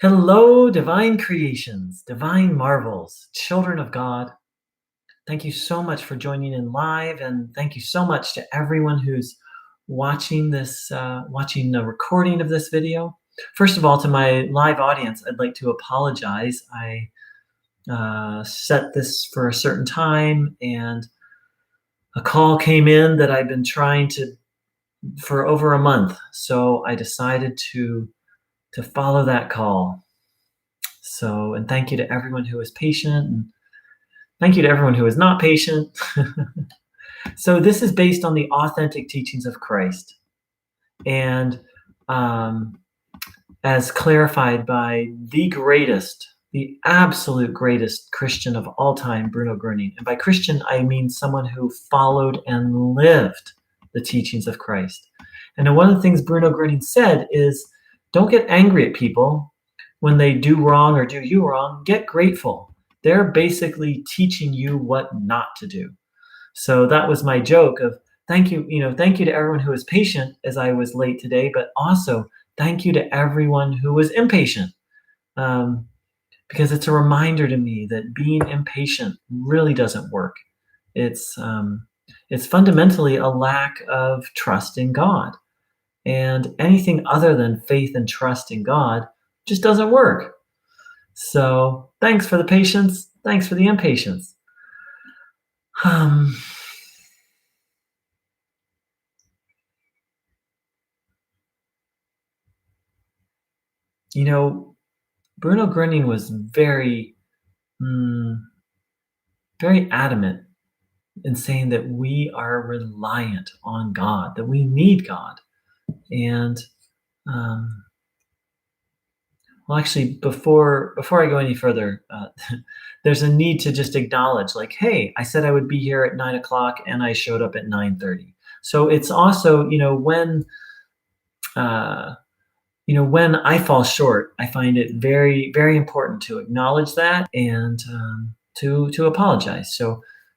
Hello, divine creations, divine marvels, children of God. Thank you so much for joining in live, and thank you so much to everyone who's watching the recording of this video. First of all, to my live audience, I'd like to apologize. I set this for a certain time, and a call came in that I've been trying to for over a month. So I decided to follow that call. So, and thank you to everyone who is patient, and thank you to everyone who is not patient. So, this is based on the authentic teachings of Christ, and um, as clarified by the absolute greatest Christian of all time, Bruno Groening. And by Christian, I mean someone who followed and lived the teachings of Christ. And one of the things Bruno Groening said is, don't get angry at people when they do wrong or do you wrong. Get grateful. They're basically teaching you what not to do. So that was my joke of thank you to everyone who was patient as I was late today, but also thank you to everyone who was impatient. Because it's a reminder to me that being impatient really doesn't work. It's fundamentally a lack of trust in God. And anything other than faith and trust in God just doesn't work. So thanks for the patience. Thanks for the impatience. You know, Bruno Groening was very, very adamant in saying that we are reliant on God, that we need God. And well, actually, before I go any further, there's a need to just acknowledge, like, hey, I said I would be here at 9 o'clock, and I showed up at 9:30. So it's also, when I fall short, I find it very, very important to acknowledge that and to apologize.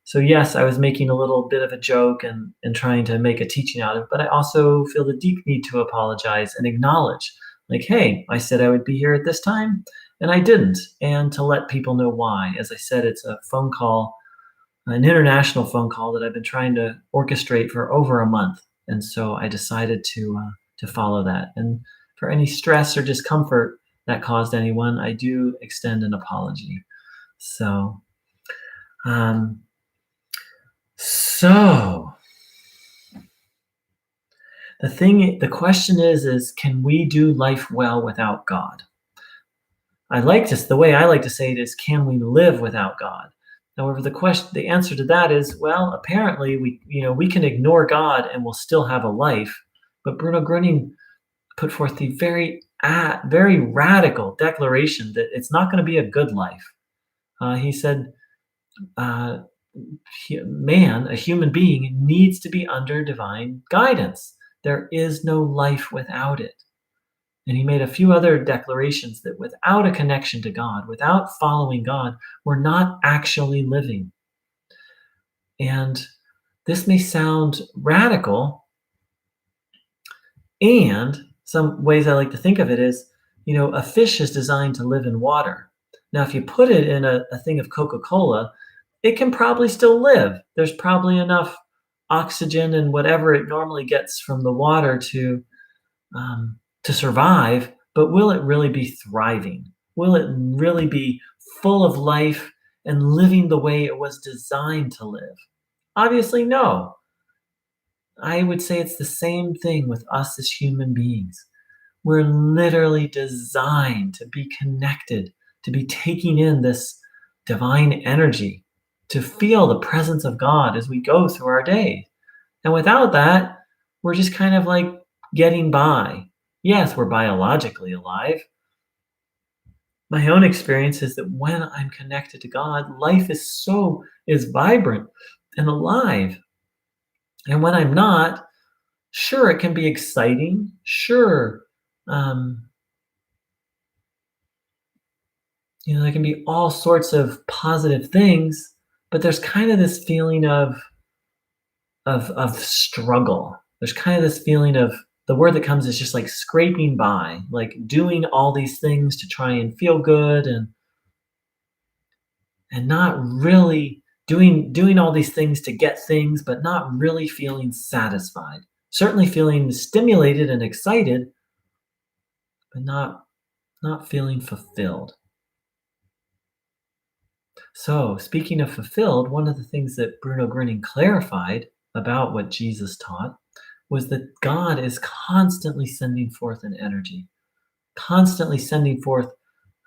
So yes, I was making a little bit of a joke and trying to make a teaching out of it, but I also feel the deep need to apologize and acknowledge, like, hey, I said I would be here at this time, and I didn't, and to let people know why. As I said, it's a phone call, an international phone call that I've been trying to orchestrate for over a month, and so I decided to follow that. And for any stress or discomfort that caused anyone, I do extend an apology. So, um, so the question is can we do life well without God? The way I like to say it is, can we live without God? However, the answer to that is, well, apparently we can ignore God and we'll still have a life. But Bruno Groening put forth the very radical declaration that it's not going to be a good life. He said, a human being, needs to be under divine guidance. There is no life without it. And he made a few other declarations that without a connection to God, without following God, we're not actually living. And this may sound radical, and some ways I like to think of it is, a fish is designed to live in water. Now, if you put it in a thing of Coca-Cola, it can probably still live. There's probably enough oxygen and whatever it normally gets from the water to survive, but will it really be thriving? Will it really be full of life and living the way it was designed to live? Obviously, no. I would say it's the same thing with us as human beings. We're literally designed to be connected, to be taking in this divine energy, to feel the presence of God as we go through our day. And without that, we're just kind of like getting by. Yes, we're biologically alive. My own experience is that when I'm connected to God, life is vibrant and alive. And when I'm not, sure, it can be exciting. Sure, there can be all sorts of positive things, but there's kind of this feeling of struggle. There's kind of this feeling of the word that comes is just like scraping by, like doing all these things to try and feel good and not really doing all these things to get things, but not really feeling satisfied. Certainly feeling stimulated and excited, but not feeling fulfilled. So, speaking of fulfilled, one of the things that Bruno Groening clarified about what Jesus taught was that God is constantly sending forth an energy, constantly sending forth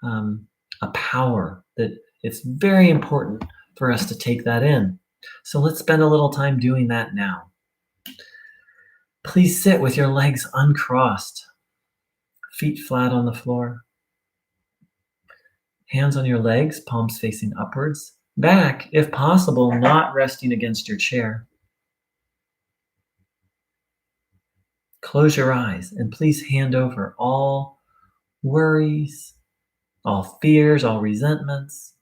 um, a power that it's very important for us to take that in. So let's spend a little time doing that now. Please sit with your legs uncrossed, feet flat on the floor, hands on your legs, palms facing upwards, back, if possible, not resting against your chair. Close your eyes and please hand over all worries, all fears, all resentments,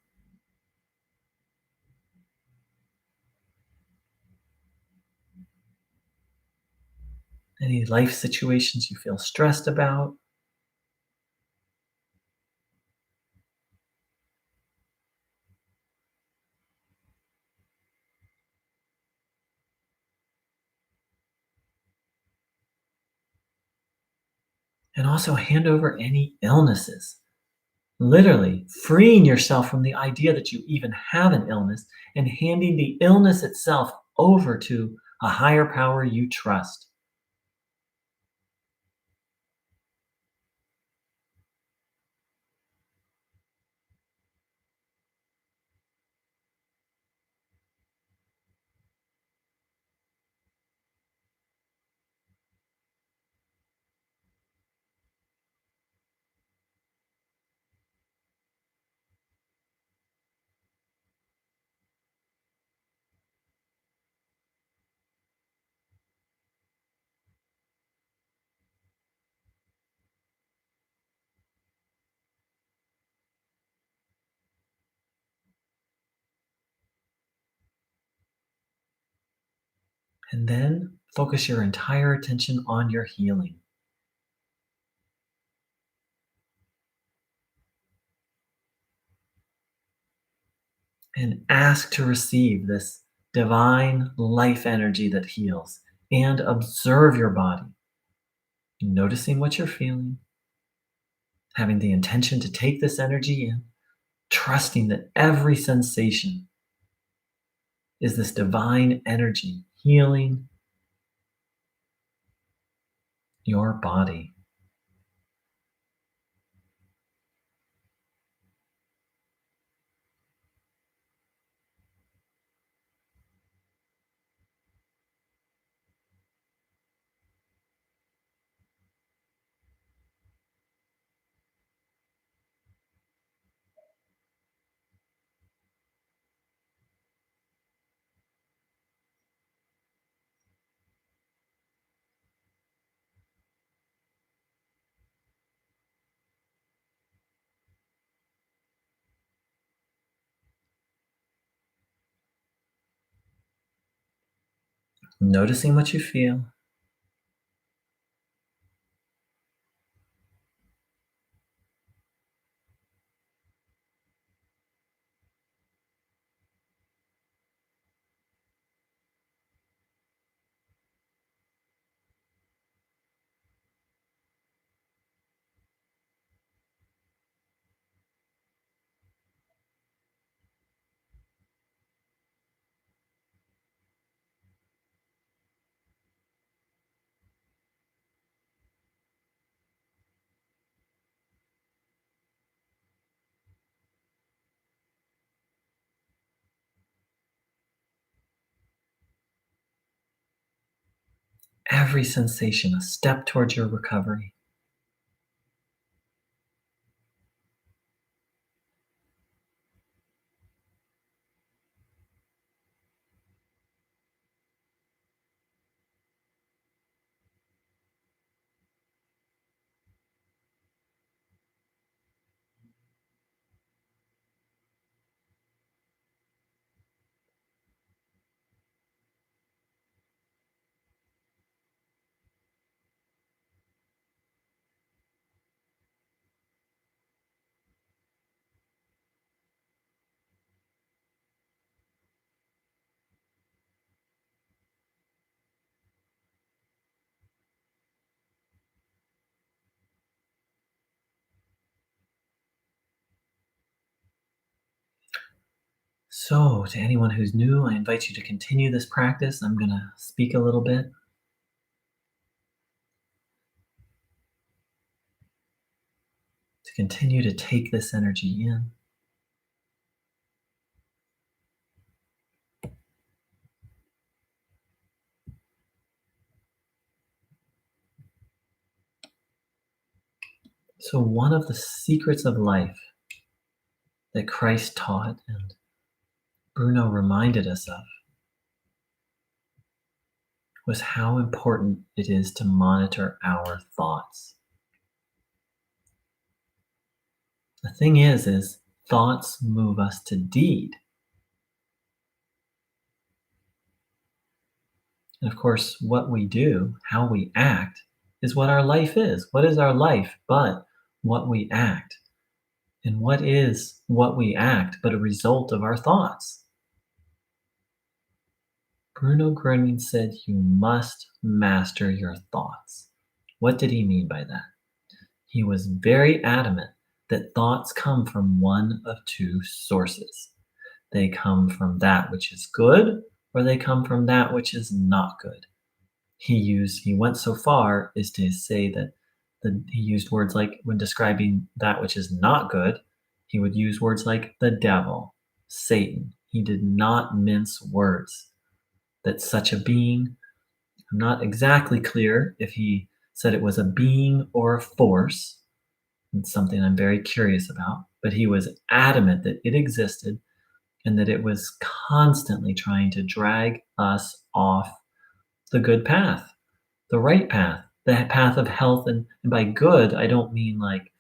any life situations you feel stressed about. And also hand over any illnesses. Literally freeing yourself from the idea that you even have an illness and handing the illness itself over to a higher power you trust. And then focus your entire attention on your healing and ask to receive this divine life energy that heals and observe your body, noticing what you're feeling, having the intention to take this energy in, trusting that every sensation is this divine energy healing your body. Noticing what you feel, every sensation a step towards your recovery. So, to anyone who's new, I invite you to continue this practice. I'm going to speak a little bit to continue to take this energy in. So, one of the secrets of life that Christ taught and Bruno reminded us of was how important it is to monitor our thoughts. The thing is thoughts move us to deed. And of course, what we do, how we act, is what our life is. What is our life but what we act? And what is what we act but a result of our thoughts? Bruno Groening said you must master your thoughts. What did he mean by that? He was very adamant that thoughts come from one of two sources. They come from that which is good, or they come from that which is not good. He went so far as to say that he used words like, when describing that which is not good, he would use words like the devil, Satan. He did not mince words. That such a being, I'm not exactly clear if he said it was a being or a force. It's something I'm very curious about, but he was adamant that it existed and that it was constantly trying to drag us off the good path, the right path, the path of health. And by good, I don't mean like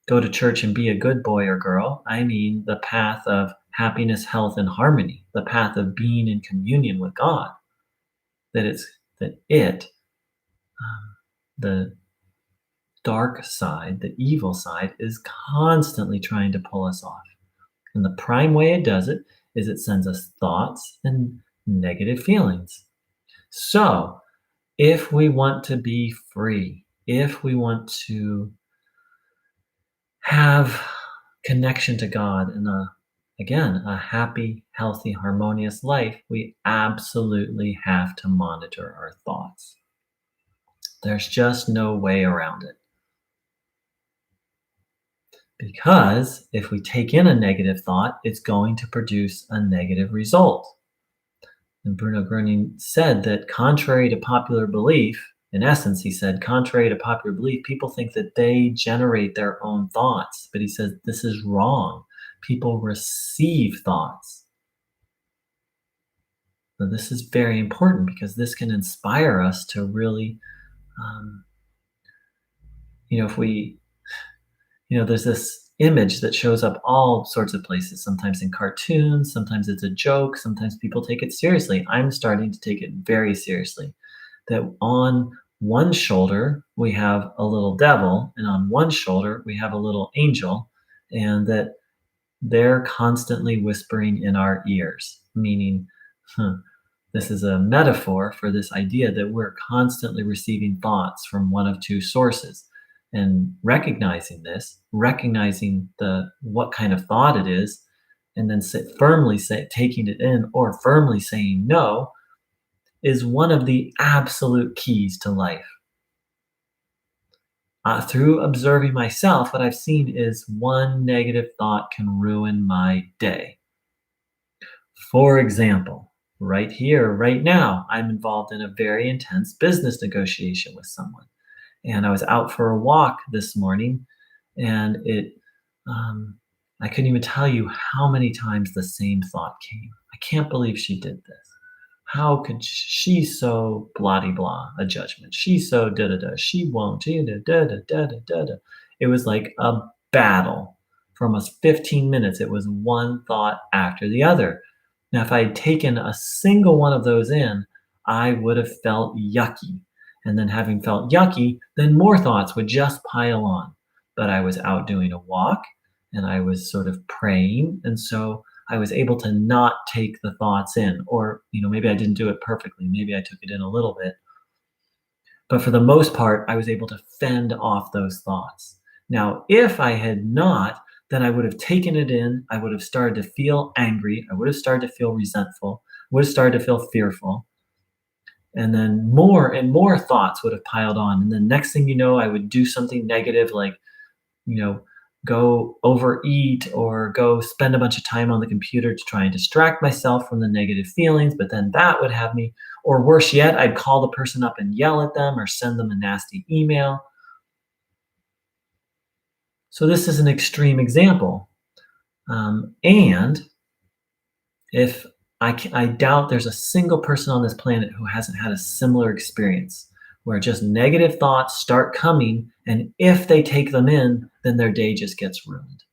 go to church and be a good boy or girl. I mean the path of happiness, health, and harmony, the path of being in communion with God. The dark side, the evil side, is constantly trying to pull us off. And the prime way it does it is it sends us thoughts and negative feelings. So, if we want to be free, if we want to have connection to God and a happy, healthy, harmonious life, we absolutely have to monitor our thoughts. There's just no way around it. Because if we take in a negative thought, it's going to produce a negative result. And Bruno Groening said that contrary to popular belief, in essence, he said, contrary to popular belief, people think that they generate their own thoughts. But he says this is wrong. People receive thoughts. So this is very important because this can inspire us to really, if we, there's this image that shows up all sorts of places, sometimes in cartoons, sometimes it's a joke, sometimes people take it seriously. I'm starting to take it very seriously. That on one shoulder, we have a little devil, and on one shoulder, we have a little angel, and that they're constantly whispering in our ears, meaning, this is a metaphor for this idea that we're constantly receiving thoughts from one of two sources. And recognizing this, recognizing what kind of thought it is, and then taking it in or firmly saying no, is one of the absolute keys to life. Through observing myself, what I've seen is one negative thought can ruin my day. For example, right here, right now, I'm involved in a very intense business negotiation with someone. And I was out for a walk this morning, and I couldn't even tell you how many times the same thought came. I can't believe she did this. How could she's so blah-de-blah, a judgment. She's so da-da-da. She won't. Da-da-da-da-da-da. It was like a battle. For almost 15 minutes, it was one thought after the other. Now, if I had taken a single one of those in, I would have felt yucky. And then having felt yucky, then more thoughts would just pile on. But I was out doing a walk, and I was sort of praying. And so I was able to not take the thoughts in. Or, maybe I didn't do it perfectly. Maybe I took it in a little bit. But for the most part, I was able to fend off those thoughts. Now, if I had not then I would have taken it in. I would have started to feel angry. I would have started to feel resentful. Would have started to feel fearful. And then more and more thoughts would have piled on. And then next thing you know, I would do something negative like, you know, go overeat or go spend a bunch of time on the computer to try and distract myself from the negative feelings. But then that would have me, or worse yet, I'd call the person up and yell at them or send them a nasty email. So this is an extreme example. And if I doubt there's a single person on this planet who hasn't had a similar experience where just negative thoughts start coming, and if they take them in, then their day just gets ruined.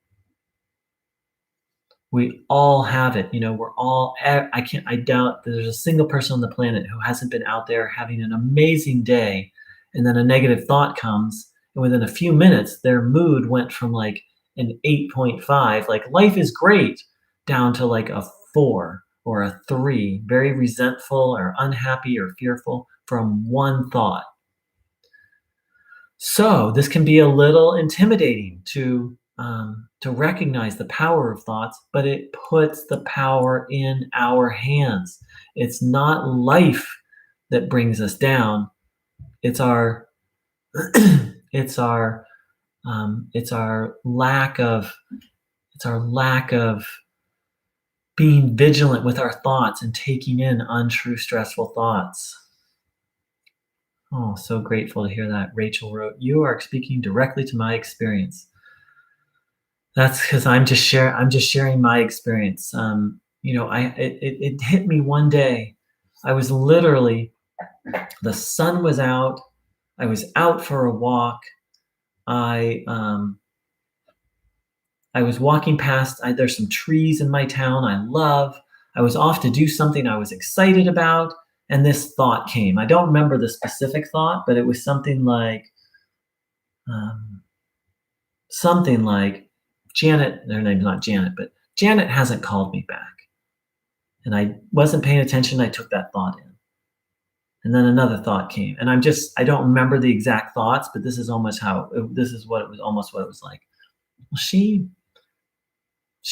We all have it. We're all, I doubt there's a single person on the planet who hasn't been out there having an amazing day, and then a negative thought comes, and within a few minutes, their mood went from like an 8.5, like life is great, down to like a 4 or a 3, very resentful or unhappy or fearful from one thought. So this can be a little intimidating to recognize the power of thoughts, but it puts the power in our hands. It's not life that brings us down. It's our it's our lack of being vigilant with our thoughts and taking in untrue, stressful thoughts. Oh, so grateful to hear that. Rachel wrote, "You are speaking directly to my experience." That's because I'm just sharing my experience. It hit me one day. I was literally, the sun was out. I was out for a walk. I was walking past. There's some trees in my town I love. I was off to do something I was excited about, and this thought came. I don't remember the specific thought, but it was something like Janet. Her name's not Janet, but Janet hasn't called me back. And I wasn't paying attention. I took that thought in. And then another thought came. And I don't remember the exact thoughts, but this is almost what it was like. Well, she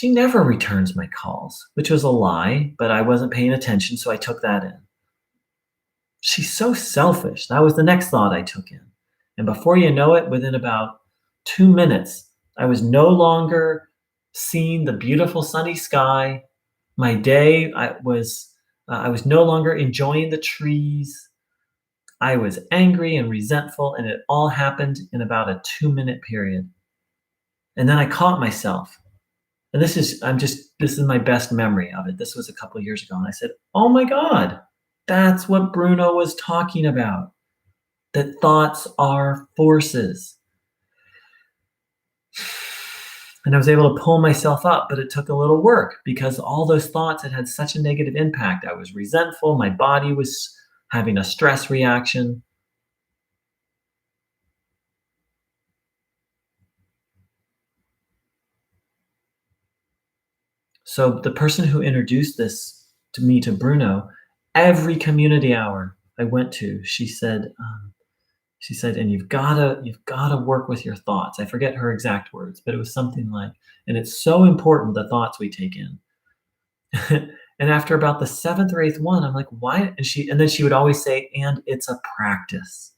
never returns my calls, which was a lie, but I wasn't paying attention, so I took that in. She's so selfish. That was the next thought I took in. And before you know it, within about 2 minutes, I was no longer seeing the beautiful sunny sky. My day, I was no longer enjoying the trees. I was angry and resentful, and it all happened in about a 2-minute period. And then I caught myself. And this is my best memory of it. This was a couple of years ago. And I said, "Oh my God, that's what Bruno was talking about. That thoughts are forces." And I was able to pull myself up, but it took a little work because all those thoughts had such a negative impact. I was resentful. My body was having a stress reaction. So the person who introduced this to Bruno, every community hour I went to, she said, and you've gotta work with your thoughts. I forget her exact words, but it was something like, and it's so important, the thoughts we take in. And after about the 7th or 8th one, I'm like, why? And then she would always say, and it's a practice,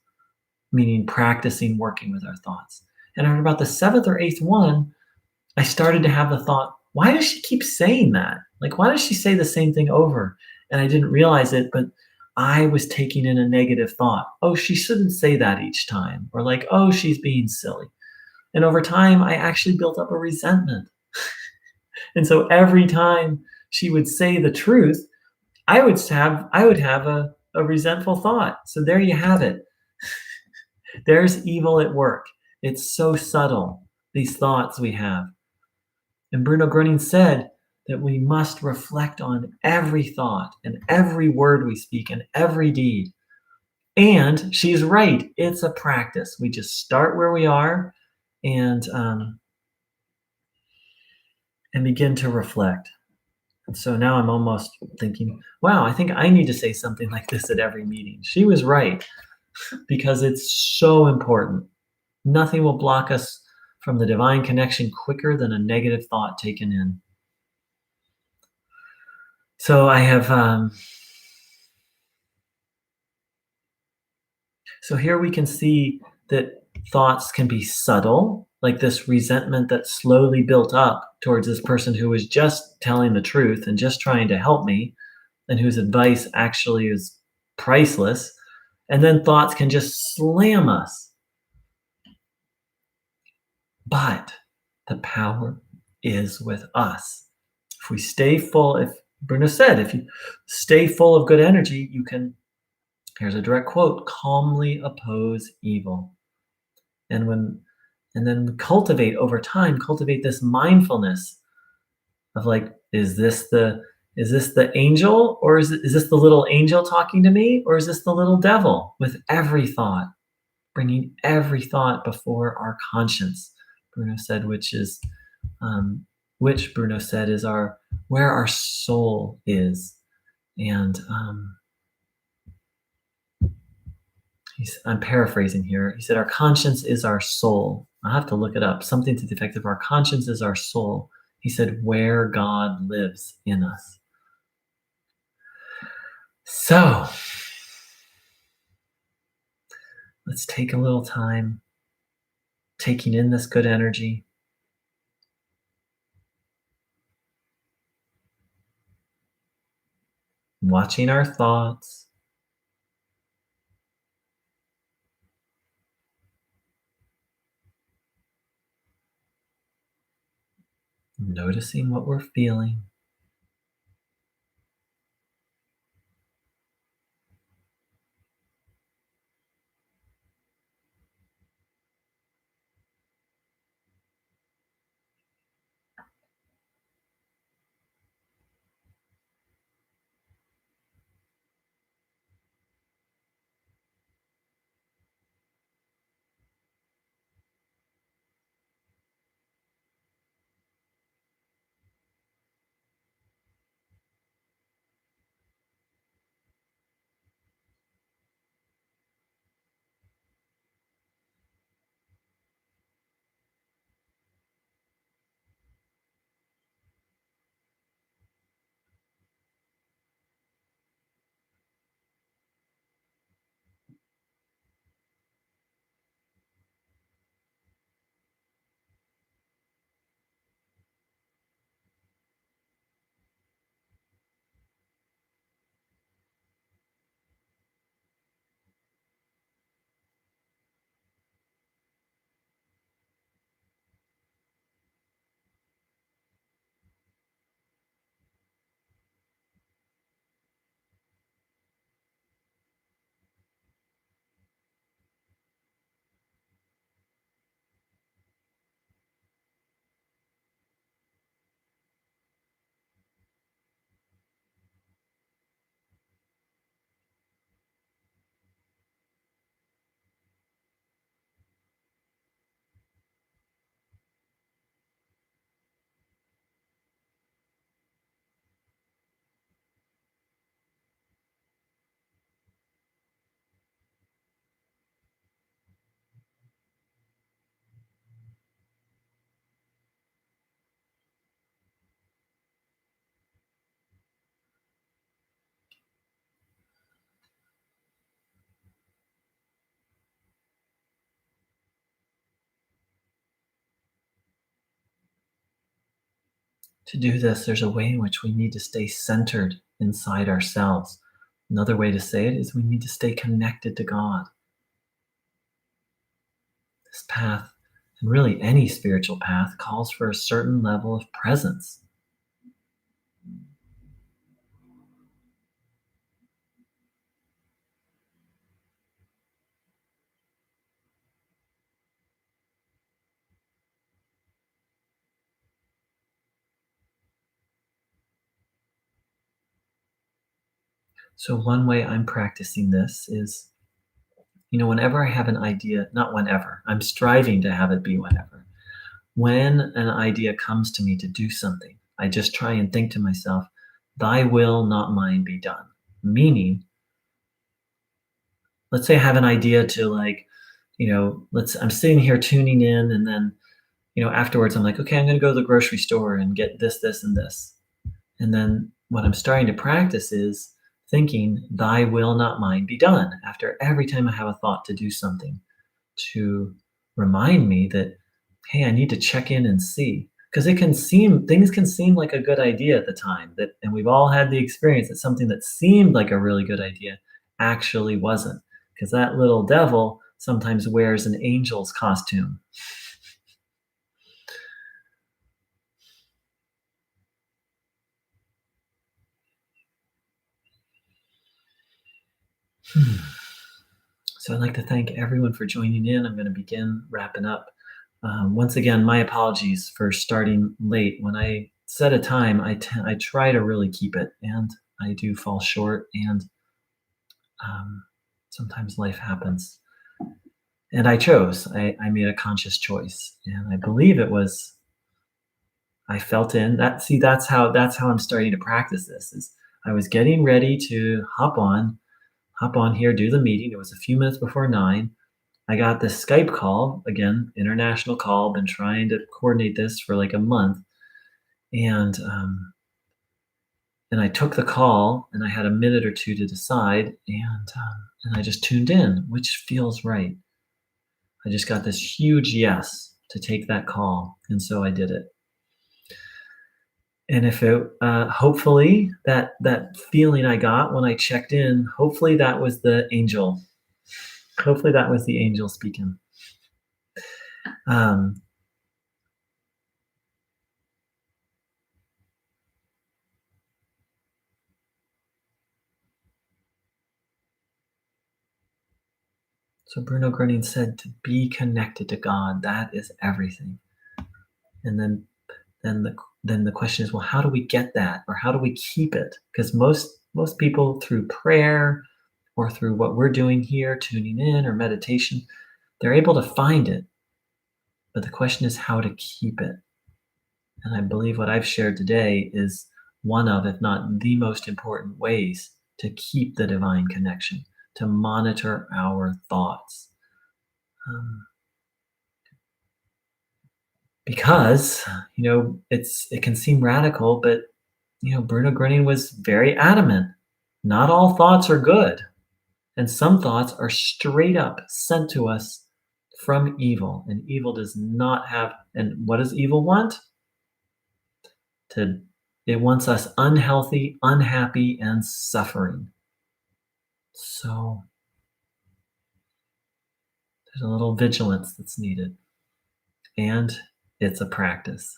meaning practicing working with our thoughts. And after about the 7th or 8th one, I started to have the thought, why does she keep saying that? Like, why does she say the same thing over? And I didn't realize it, but I was taking in a negative thought. Oh, she shouldn't say that each time. Or like, oh, she's being silly. And over time, I actually built up a resentment. And so every time she would say the truth, I would have a resentful thought. So there you have it. There's evil at work. It's so subtle, these thoughts we have. And Bruno Groening said that we must reflect on every thought and every word we speak and every deed. And she's right. It's a practice. We just start where we are and begin to reflect. And so now I'm almost thinking, wow, I think I need to say something like this at every meeting. She was right, because it's so important. Nothing will block us from the divine connection quicker than a negative thought taken in. So I have, so here we can see that thoughts can be subtle, like this resentment that slowly built up towards this person who was just telling the truth and just trying to help me, and whose advice actually is priceless. And then thoughts can just slam us. But the power is with us. If we stay full, if Bruno said, if you stay full of good energy, you can, here's a direct quote, calmly oppose evil. And then cultivate this mindfulness of like, is this the angel, or is this the little angel talking to me, or is this the little devil? With every thought, bringing every thought before our conscience, Bruno said, which Bruno said is where our soul is. And I'm paraphrasing here. He said, our conscience is our soul. I'll have to look it up. Something to the effect of our conscience is our soul. He said, where God lives in us. So let's take a little time taking in this good energy. Watching our thoughts. Noticing what we're feeling. To do this, there's a way in which we need to stay centered inside ourselves. Another way to say it is we need to stay connected to God. This path, and really any spiritual path, calls for a certain level of presence. So one way I'm practicing this is, whenever I have an idea, not whenever, I'm striving to have it be whenever. When an idea comes to me to do something, I just try and think to myself, thy will, not mine, be done. Meaning, let's say I have an idea to I'm sitting here tuning in, and then Afterwards, I'm like, okay, I'm going to go to the grocery store and get this, this, and this. And then what I'm starting to practice is thinking, thy will, not mine, be done, after every time I have a thought to do something, to remind me that, hey, I need to check in and see. Because things can seem like a good idea at the time, and we've all had the experience that something that seemed like a really good idea actually wasn't. Because that little devil sometimes wears an angel's costume. Hmm. So I'd like to thank everyone for joining in. I'm going to begin wrapping up. Once again, my apologies for starting late. When I set a time, I try to really keep it, and I do fall short, and um, sometimes life happens. And I made a conscious choice, and I believe it was, I felt in that. See, that's how I'm starting to practice this. Is I was getting ready to hop on here, do the meeting. It was a few minutes before 9. I got this Skype call, again, international call, been trying to coordinate this for like a month. And and I took the call, and I had a minute or two to decide, and I just tuned in, which feels right. I just got this huge yes to take that call, and so I did it. And if it, hopefully, that feeling I got when I checked in, hopefully that was the angel. Hopefully that was the angel speaking. Um, So Bruno Groening said to be connected to God, that is everything. And then the question is, well, how do we get that, or how do we keep it? Because most people, through prayer or through what we're doing here, tuning in or meditation, they're able to find it. But the question is how to keep it. And I believe what I've shared today is one of, if not the most important ways to keep the divine connection, to monitor our thoughts. Um, because it can seem radical, but Bruno Groening was very adamant. Not all thoughts are good, and some thoughts are straight up sent to us from evil, and evil does not have. And what does evil want? It wants us unhealthy, unhappy, and suffering. So there's a little vigilance that's needed, and it's a practice.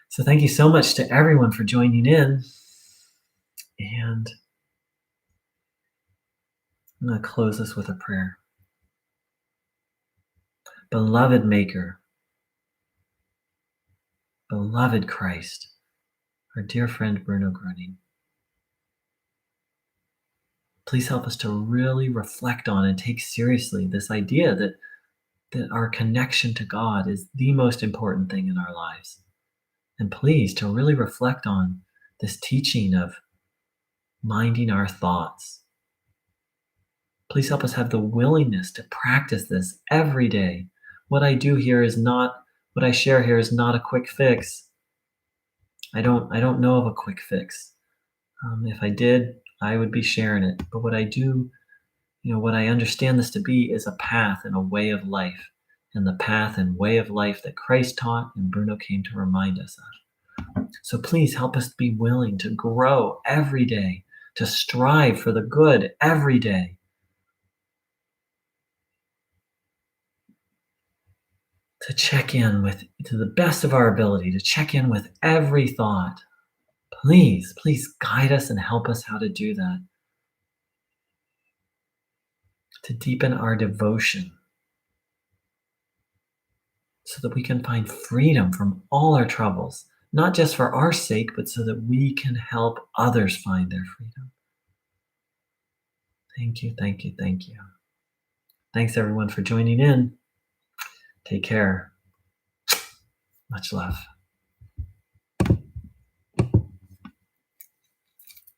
So thank you so much to everyone for joining in. And I'm going to close this with a prayer. Beloved Maker, beloved Christ, our dear friend Bruno Groening, please help us to really reflect on and take seriously this idea that our connection to God is the most important thing in our lives. And please, to really reflect on this teaching of minding our thoughts. Please help us have the willingness to practice this every day. What I share here is not a quick fix. I don't know of a quick fix. If I did, I would be sharing it. But what I do, what I understand this to be is a path and a way of life, and the path and way of life that Christ taught and Bruno came to remind us of. So please help us be willing to grow every day, to strive for the good every day, to check in to the best of our ability, to check in with every thought. Please guide us and help us how to do that, to deepen our devotion so that we can find freedom from all our troubles, not just for our sake, but so that we can help others find their freedom. Thank you, thank you, thank you. Thanks everyone for joining in. Take care. Much love.